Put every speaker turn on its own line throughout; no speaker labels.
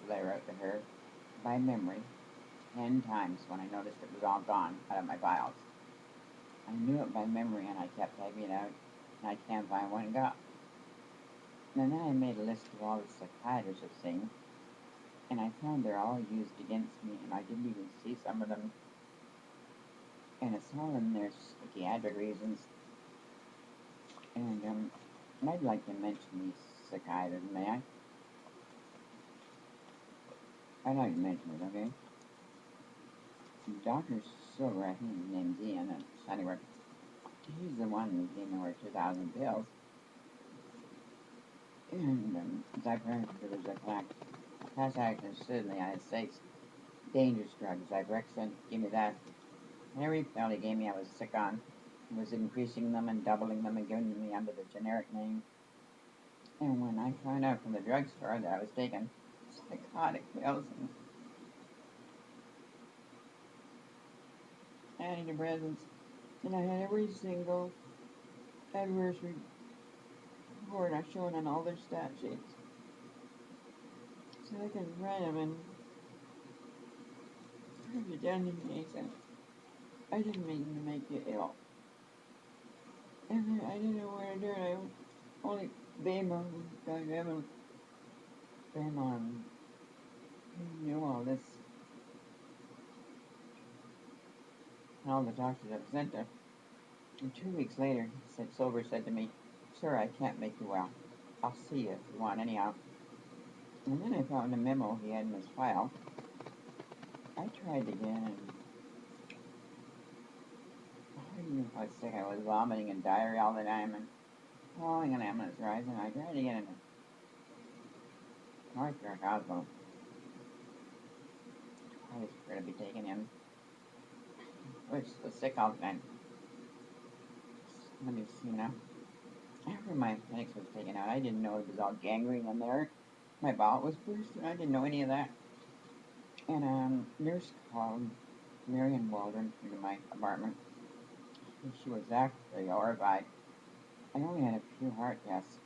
the letter out to her by memory 10 times when I noticed it was all gone out of my files. I knew it by memory and I kept typing it out, and I can't find one it got. And then I made a list of all the psychiatrists have seen, and I found they're all used against me, and I didn't even see some of them. And it's all in their psychiatric reasons. And I'd like to mention these psychiatrists, may I? I'd like to mention it, okay? Dr. Silver, I think his name's Ian at Sunnywork. He's the one who gave me over 2,000 pills. And Zyprexa was a class action suit in the United States. Dangerous drug, Zyprexa, give me that. And every pill he gave me I was sick on. He was increasing them and doubling them and giving them me under the generic name. And when I found out from the drugstore that I was taking psychotic pills and antidepressants, and I had every single adverse report I've shown on all their stat sheets, so I can write them and put it down in case I didn't mean to make you ill. And I didn't know where to turn. I only blame on Dr. Evan. Blame on he knew all this. And all the doctors I've sent to. And 2 weeks later, Silver said to me, "Sir, I can't make you well. I'll see you if you want anyhow." And then I found a memo he had in his file. I tried again, and I didn't know how sick I was, vomiting and diarrhea all the time, and falling an ambulance ride, and I tried again in North York Hospital. I was going to be taken in. I was so sick all the time. Let me see now. After my appendix was taken out, I didn't know it was all gangrene in there. My bowel was burst, and I didn't know any of that. And a nurse called Marion Waldron into my apartment. And she was actually horrified. I only had a few heart tests,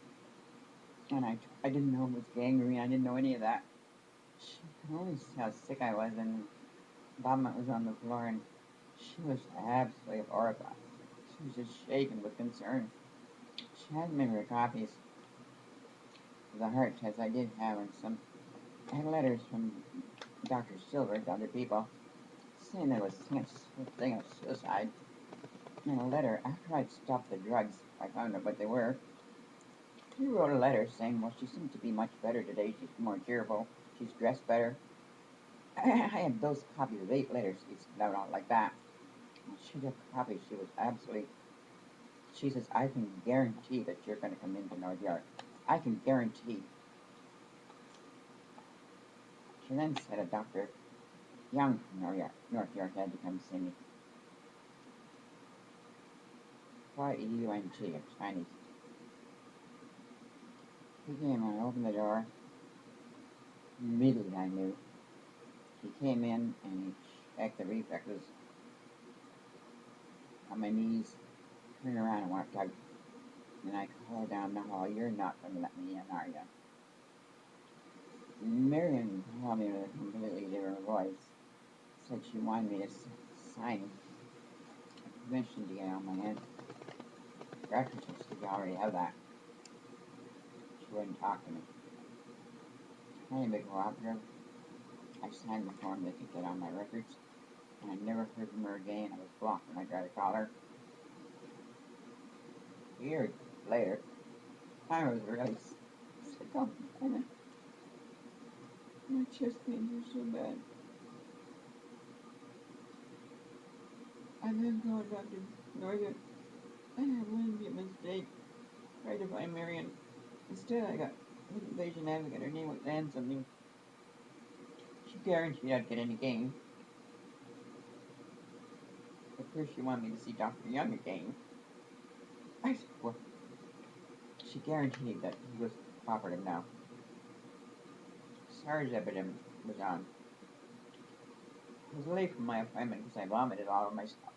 and I didn't know it was gangrene. I didn't know any of that. She could only see how sick I was, and vomit was on the floor, and she was absolutely horrified. She was just shaking with concern. She had me her copies of the heart tests I did have, and I had letters from Dr. Silver to other people saying there was some thing of suicide. And a letter, after I'd stopped the drugs, I found out what they were. He wrote a letter saying, well, she seems to be much better today. She's more cheerful. She's dressed better. I had those copies of 8 letters he sent out like that. She took copies. She was absolutely... She says, I can guarantee that you're going to come into North York. I can guarantee. She then said a Dr. Young from North York had to come see me. Y-E-U-N-G, it's Chinese. He came and I opened the door. Immediately I knew. He came in and he checked the reflexes on my knees, turned around and walked out. And I called down the hall, "You're not going to let me in, are you?" Marion called me with a completely different voice. Said she wanted me to sign a permission to get on my head. Doctor said she already have that. She wouldn't talk to me. I am a cooperative. I signed the form they could get on my records, and I never heard from her again. I was blocked when I tried to call her. A year later, I was really sick all the time. My chest pains were so bad. I then called Dr. Northern. I had one big mistake. Tried to find Marion. Instead, I got an invasion advocate. Her name was Ann something. She guaranteed I'd get in again. At first, she wanted me to see Dr. Young again. I said, well, she guaranteed that he was cooperative now. SARS epidemic was on. I was late for my appointment because I vomited all over my stuff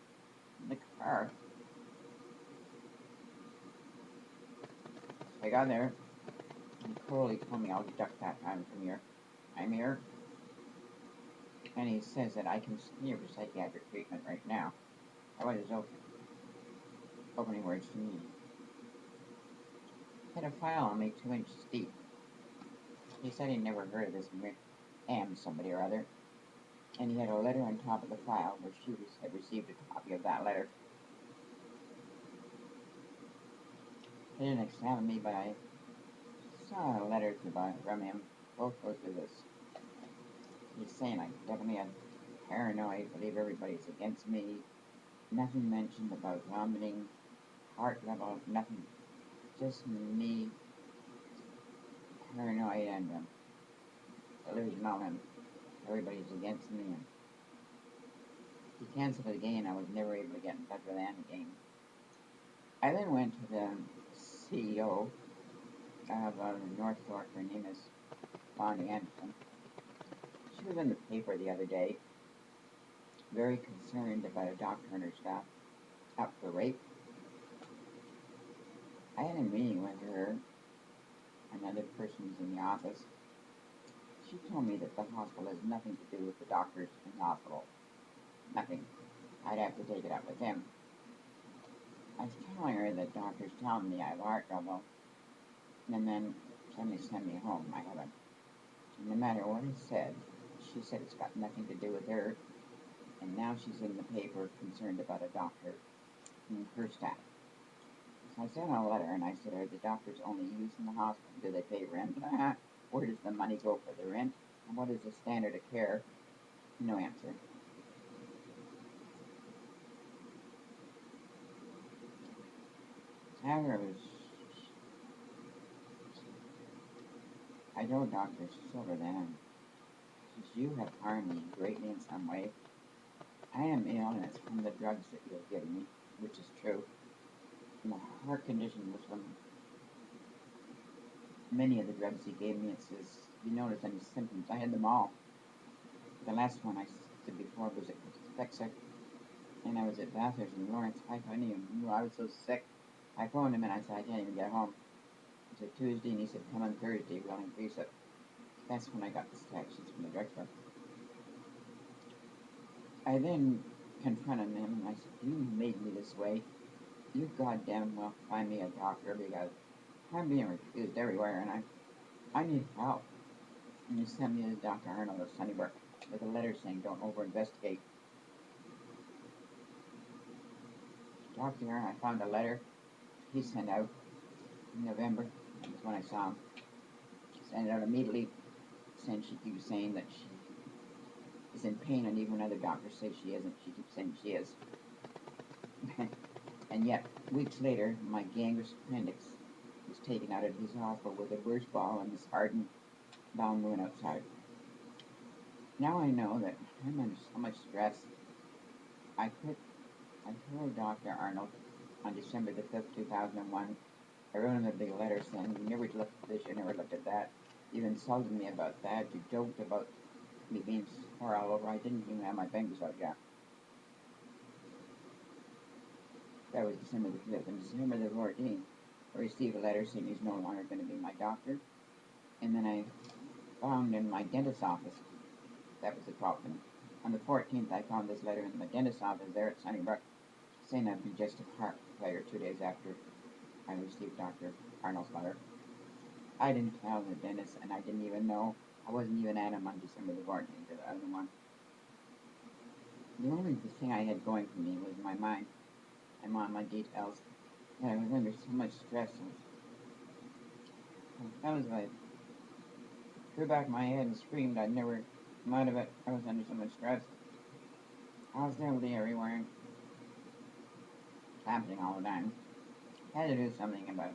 in the car. So I got there, and Crowley told me I'll deduct that time from your I'm here, and he says that I can see for psychiatric treatment right now. That was his opening words to me. He had a file only 2 inches deep. He said he'd never heard of this M somebody or other, and he had a letter on top of the file where she had received a copy of that letter. He didn't examine me, but I saw a letter from him. Both goes to this. He's saying I definitely had paranoid, believe everybody's against me. Nothing mentioned about vomiting, heart level, nothing. Just me, paranoid and delusional, and everybody's against me. And he canceled it again. I was never able to get in touch with Anne again. I then went to the CEO of North Fork. Her name is Bonnie Anderson. She was in the paper the other day, very concerned about a doctor and her staff up for rape. I had a meeting with her and other persons in the office. She told me that the hospital has nothing to do with the doctors in the hospital. Nothing. I'd have to take it up with them. I was telling her that doctors tell me I have heart trouble, and then suddenly send me home. I haven't. No matter what I said, she said it's got nothing to do with her, and now she's in the paper concerned about a doctor and her staff. So I sent a letter and I said, are the doctors only used in the hospital? Do they pay rent? Where does the money go for the rent? And what is the standard of care? No answer. However, I told Dr. Silver then, since you have harmed me greatly in some way, I am ill and it's from the drugs that you have given me, which is true. My heart condition was from many of the drugs he gave me. It says, you notice any symptoms? I had them all. The last one I said before was Spexic, and I was at Bathurst in Lawrence. I couldn't even knew I was so sick. I phoned him and I said, I can't even get home. It was a Tuesday, and he said, come on Thursday, we'll increase it. That's when I got the text from the drugstore. I then confronted him and I said, you made me this way. You goddamn well find me a doctor because I'm being refused everywhere and I need help. And he sent me to Dr. Arnold of Sunnybrook with a letter saying don't over-investigate. Dr. Arnold, I found a letter he sent out in November. That was when I saw him. He sent it out immediately, saying she keeps saying that she is in pain, and even when other doctors say she isn't, she keeps saying she is. And yet, weeks later, my gangrenous appendix was taken out of his hospital with a burst ball and this hardened bowel moving outside. Now I know that I'm under so much stress. I told Dr. Arnold on December the 5th, 2001. I wrote him a big letter saying, you never looked at this, you never looked at that. You insulted me about that. You joked about me being sore all over. I didn't even have my fingers out yet. That was December the 5th. And December the 14th, I received a letter saying he's no longer going to be my doctor. And then I found in my dentist's office, that was the problem. On the 14th, I found this letter in my dentist's office there at Sunnybrook saying I'd congestive heart failure 2 days after I received Dr. Arnold's letter. I didn't tell the dentist, and I didn't even know. I wasn't even at him on December the 14th or the other one. The only thing I had going for me was my mind and my details. And I was under so much stress. That was like, threw back my head and screamed. I'd never come out of it. I was under so much stress. Hostility everywhere. Happening all the time. I had to do something about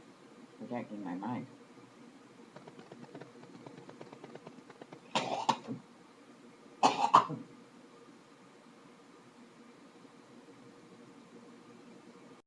protecting my mind.